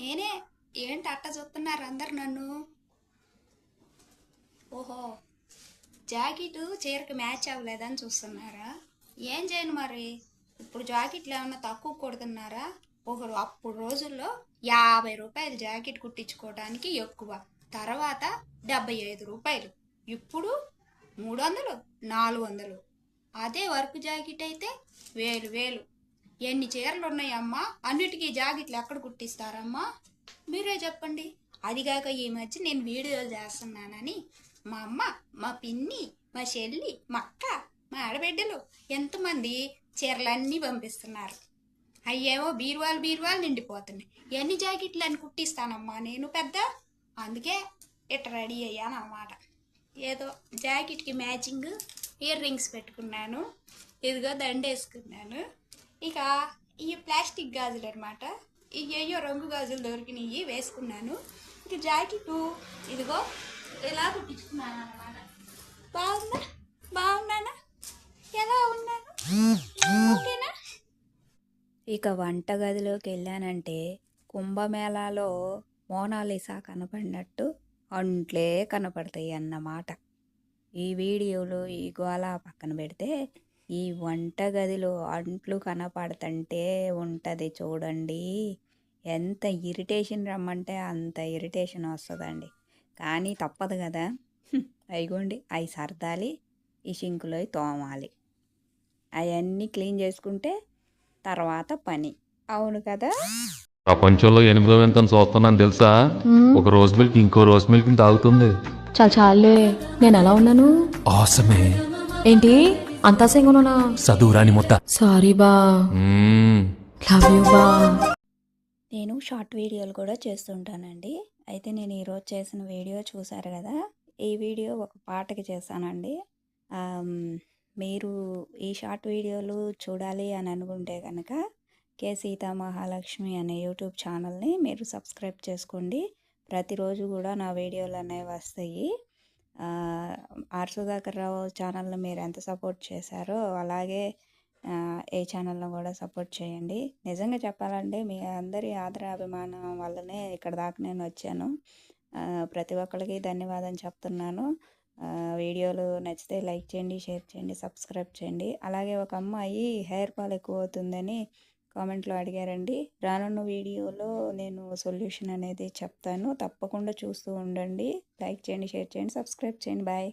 నేనే. ఏంటి అట్ట చూస్తున్నారు అందరు నన్ను? ఓహో, జాకెట్ చీరకి మ్యాచ్ అవ్వలేదని చూస్తున్నారా? ఏం చేయను మరి. ఇప్పుడు జాకెట్లు ఏమన్నా తక్కువ కొడుతున్నారా? ఒకరు అప్పుడు రోజుల్లో 50 రూపాయలు జాకెట్ కుట్టించుకోవడానికి ఎక్కువ, తర్వాత 75 రూపాయలు, ఇప్పుడు 300, 400. అదే వర్క్ జాకెట్ అయితే వేలు వేలు. ఎన్ని చీరలు ఉన్నాయమ్మా, అన్నిటికీ జాకెట్లు ఎక్కడ కుట్టిస్తారమ్మా? మీరే చెప్పండి. అదిగాక ఈ మధ్య నేను వీడియోలు చేస్తున్నానని మా అమ్మ, మా పిన్ని, మా చెల్లి, మా అక్క, మా ఆడబిడ్డలు ఎంతమంది చీరలన్నీ పంపిస్తున్నారు. అయ్యేమో బీరువాలు బీరువాలు నిండిపోతున్నాయి. ఎన్ని జాకెట్లు అని కుట్టిస్తానమ్మా నేను పెద్ద? అందుకే ఇట్ట రెడీ అయ్యాను అన్నమాట. ఏదో జాకెట్కి మ్యాచింగ్ ఇయర్ రింగ్స్ పెట్టుకున్నాను, ఇదిగో దండేసుకున్నాను. ఇక ఈ ప్లాస్టిక్ గాజులు అనమాట, ఇయ్యో రంగు గాజులు దొరికినవి వేసుకున్నాను. ఇక జాకెట్ ఇదిగో ఇలా కుట్టించుకున్నాను అనమాట. బాగుందా? బాగున్నానా? ఎలా ఉన్నాను? ఓకేనా? ఇక వంటగదిలోకి వెళ్ళానంటే కుంభమేళాలో మోనాలిసా కనపడినట్టు అంట్లే కనపడతాయి అన్నమాట. ఈ వీడియోలో ఈ గోళ పక్కన పెడితే ఈ వంటగదిలో అంట్లు కనపడుతుంటే ఉంటుంది చూడండి, ఎంత ఇరిటేషన్ రమ్మంటే అంత ఇరిటేషన్ వస్తుందండి. కానీ తప్పదు కదా. అయిగోండి, అవి సర్దాలి, ఈ సింకులో తోమాలి, అవన్నీ క్లీన్ చేసుకుంటే తర్వాత పని. అవును కదా. ప్రపంచంలో 8వ వింతను చూస్తున్నాను తెలుసా? ఒక రోజ్ మిల్క్ ఇంకో రోజ్ మిల్క్ తాగుతుంది. చాలే, నేను ఎలా ఉన్నాను? ఆసమే. ఏంటి అంత అసహ్యంగా చదువురాని మొత్త. సారీ బా, లవ్ యూ బా. నేను షార్ట్ వీడియోలు కూడా చేస్తుంటానండి. అయితే నేను ఈరోజు చేసిన వీడియో చూసారు కదా, ఈ వీడియో ఒక పాటకి చేశానండి. మీరు ఈ షార్ట్ వీడియోలు చూడాలి అని అనుకుంటే కనుక కే సీతా మహాలక్ష్మి అనే యూట్యూబ్ ఛానల్ని మీరు సబ్స్క్రైబ్ చేసుకోండి. ప్రతిరోజు కూడా నా వీడియోలు అనేవి వస్తాయి. ఆర్ సుధాకర్ రావు ఛానల్ని మీరు ఎంత సపోర్ట్ చేశారో అలాగే ఏ ఛానల్ను కూడా సపోర్ట్ చేయండి. నిజంగా చెప్పాలంటే మీ అందరి ఆదర అభిమానం వల్లనే ఇక్కడ దాకా నేను వచ్చాను. ప్రతి ఒక్కరికి ధన్యవాదాలు చెప్తున్నాను. వీడియోలు నచ్చితే లైక్ చేయండి, షేర్ చేయండి, సబ్స్క్రైబ్ చేయండి. అలాగే ఒక అమ్మాయి హెయిర్ ఫాల్ ఎక్కువ అవుతుందని కామెంట్లో అడిగారండి. రానున్న వీడియోలో నేను సొల్యూషన్ అనేది చెప్తాను, తప్పకుండా చూస్తూ ఉండండి. లైక్ చేయండి, షేర్ చేయండి, సబ్స్క్రైబ్ చేయండి. బాయ్.